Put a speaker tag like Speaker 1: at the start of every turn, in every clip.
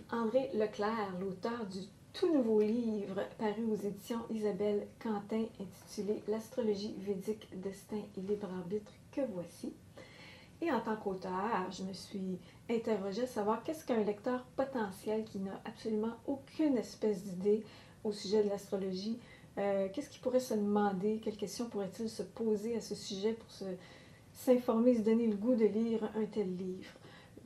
Speaker 1: suis André Leclerc, l'auteur du tout nouveau livre paru aux éditions Isabelle Quentin intitulé L'astrologie védique, destin et libre arbitre que voici. Et en tant qu'auteur, je me suis interrogée à savoir qu'est-ce qu'un lecteur potentiel qui n'a absolument aucune espèce d'idée au sujet de l'astrologie, qu'est-ce qu'il pourrait se demander, quelles questions pourrait-il se poser à ce sujet pour s'informer, se donner le goût de lire un tel livre.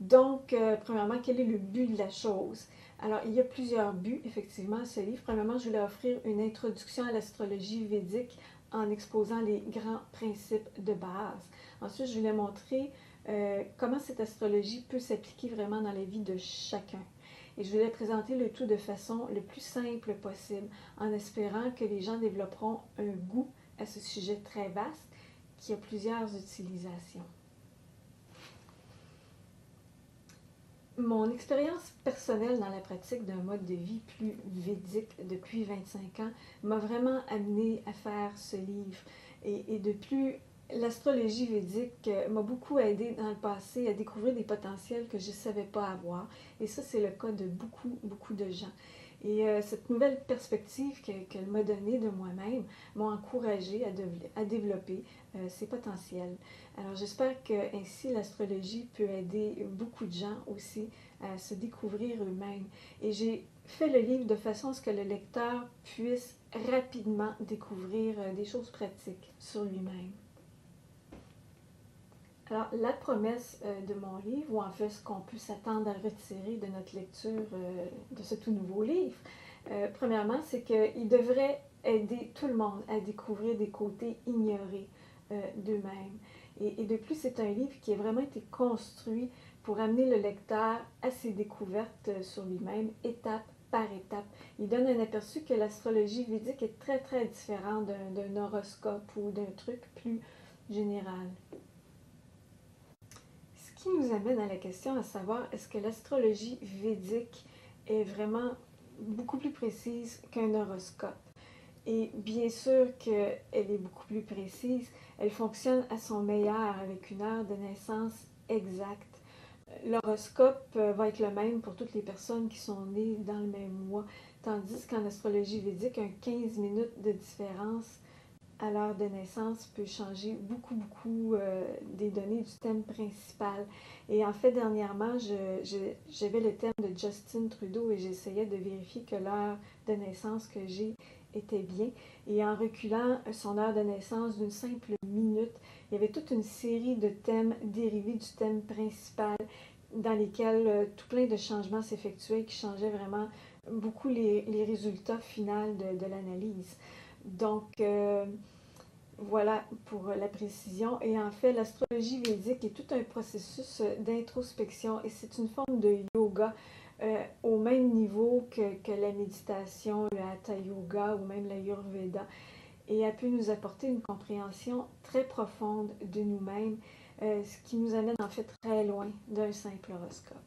Speaker 1: Donc, premièrement, quel est le but de la chose? Alors, il y a plusieurs buts, effectivement, à ce livre. Premièrement, je voulais offrir une introduction à l'astrologie védique en exposant les grands principes de base. Ensuite, je voulais montrer comment cette astrologie peut s'appliquer vraiment dans la vie de chacun. Et je voulais présenter le tout de façon le plus simple possible, en espérant que les gens développeront un goût à ce sujet très vaste qui a plusieurs utilisations. Mon expérience personnelle dans la pratique d'un mode de vie plus védique depuis 25 ans m'a vraiment amené à faire ce livre. Et de plus, l'astrologie védique m'a beaucoup aidé dans le passé à découvrir des potentiels que je ne savais pas avoir. Et ça, c'est le cas de beaucoup de gens. Et cette nouvelle perspective qu'elle m'a donnée de moi-même m'a encouragée à développer ses potentiels. Alors j'espère que ainsi l'astrologie peut aider beaucoup de gens aussi à se découvrir eux-mêmes. Et j'ai fait le livre de façon à ce que le lecteur puisse rapidement découvrir des choses pratiques sur lui-même. Alors, la promesse de mon livre, ou en fait ce qu'on peut s'attendre à retirer de notre lecture de ce tout nouveau livre, premièrement, c'est qu'il devrait aider tout le monde à découvrir des côtés ignorés d'eux-mêmes. Et de plus, c'est un livre qui a vraiment été construit pour amener le lecteur à ses découvertes sur lui-même, étape par étape. Il donne un aperçu que l'astrologie védique est très différente d'un horoscope ou d'un truc plus général. Ce qui nous amène à la question à savoir, est-ce que l'astrologie védique est vraiment beaucoup plus précise qu'un horoscope? Et bien sûr qu'elle est beaucoup plus précise. Elle fonctionne à son meilleur avec une heure de naissance exacte. L'horoscope va être le même pour toutes les personnes qui sont nées dans le même mois, tandis qu'en astrologie védique, un 15 minutes de différence à l'heure de naissance peut changer beaucoup des données du thème principal. Et en fait, dernièrement, j'avais le thème de Justin Trudeau et j'essayais de vérifier que l'heure de naissance que j'ai était bien. Et en reculant son heure de naissance d'une simple minute, il y avait toute une série de thèmes dérivés du thème principal dans lesquels tout plein de changements s'effectuaient qui changeaient vraiment beaucoup les résultats finaux de l'analyse. Donc, voilà pour la précision. Et en fait, l'astrologie védique est tout un processus d'introspection et c'est une forme de yoga au même niveau que la méditation, le hatha yoga ou même l'ayurveda. Et elle peut nous apporter une compréhension très profonde de nous-mêmes, ce qui nous amène en fait très loin d'un simple horoscope.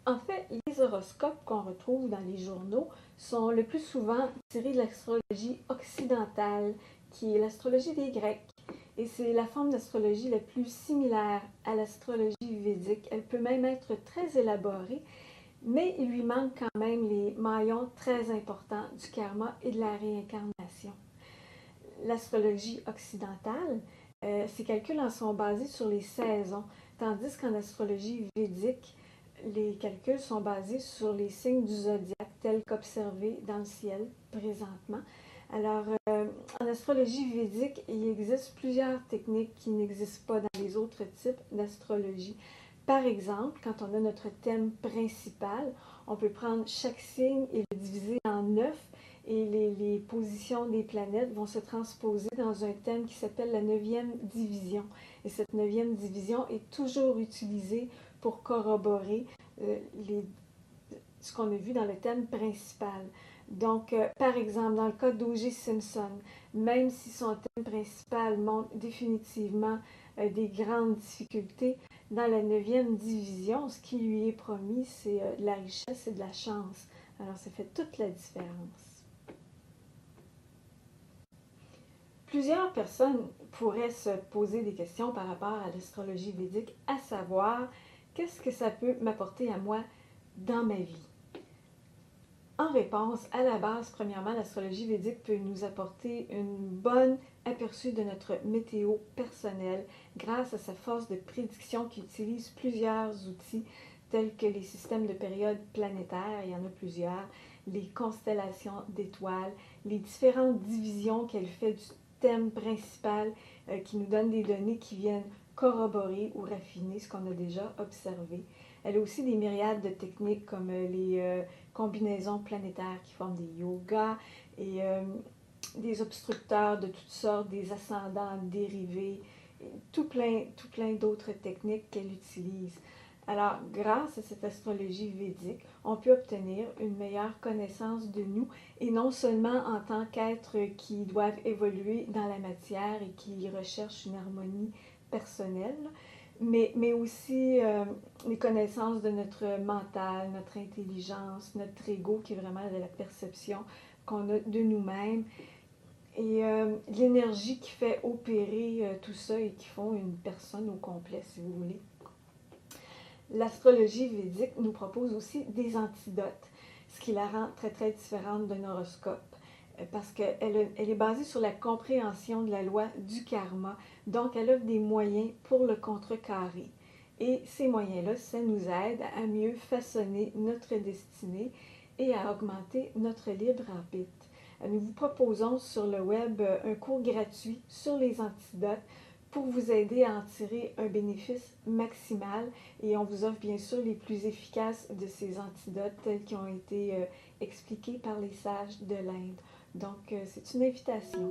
Speaker 1: En fait, les horoscopes qu'on retrouve dans les journaux sont le plus souvent tirés de l'astrologie occidentale, qui est l'astrologie des Grecs. Et c'est la forme d'astrologie la plus similaire à l'astrologie védique. Elle peut même être très élaborée, mais il lui manque quand même les maillons très importants du karma et de la réincarnation. L'astrologie occidentale, ses calculs en sont basés sur les saisons, tandis qu'en astrologie védique, les calculs sont basés sur les signes du zodiaque tels qu'observés dans le ciel présentement. Alors, en astrologie védique, il existe plusieurs techniques qui n'existent pas dans les autres types d'astrologie. Par exemple, quand on a notre thème principal, on peut prendre chaque signe et le diviser en 9 et les positions des planètes vont se transposer dans un thème qui s'appelle la 9e division. Et cette 9e division est toujours utilisée pour corroborer ce qu'on a vu dans le thème principal. Donc, par exemple, dans le cas d'O.J. Simpson, même si son thème principal montre définitivement des grandes difficultés, dans la 9e division, ce qui lui est promis, c'est de la richesse et de la chance. Alors, ça fait toute la différence. Plusieurs personnes pourraient se poser des questions par rapport à l'astrologie védique, à savoir qu'est-ce que ça peut m'apporter à moi dans ma vie? En réponse, à la base, premièrement, l'astrologie védique peut nous apporter une bonne aperçu de notre météo personnelle grâce à sa force de prédiction qui utilise plusieurs outils tels que les systèmes de périodes planétaires, il y en a plusieurs, les constellations d'étoiles, les différentes divisions qu'elle fait du thème principal qui nous donnent des données qui viennent corroborer ou raffiner ce qu'on a déjà observé. Elle a aussi des myriades de techniques comme les combinaisons planétaires qui forment des yogas et des obstructeurs de toutes sortes, des ascendants dérivés, tout plein d'autres techniques qu'elle utilise. Alors, grâce à cette astrologie védique, on peut obtenir une meilleure connaissance de nous et non seulement en tant qu'êtres qui doivent évoluer dans la matière et qui recherchent une harmonie personnelle, mais aussi les connaissances de notre mental, notre intelligence, notre ego qui est vraiment de la perception qu'on a de nous-mêmes et l'énergie qui fait opérer tout ça et qui font une personne au complet, si vous voulez. L'astrologie védique nous propose aussi des antidotes, ce qui la rend très différente d'un horoscope, parce qu'elle est basée sur la compréhension de la loi du karma, donc elle offre des moyens pour le contrecarrer. Et ces moyens-là, ça nous aide à mieux façonner notre destinée et à augmenter notre libre arbitre. Nous vous proposons sur le web un cours gratuit sur les antidotes pour vous aider à en tirer un bénéfice maximal et on vous offre bien sûr les plus efficaces de ces antidotes tels qui ont été expliqués par les sages de l'Inde. Donc, c'est une invitation.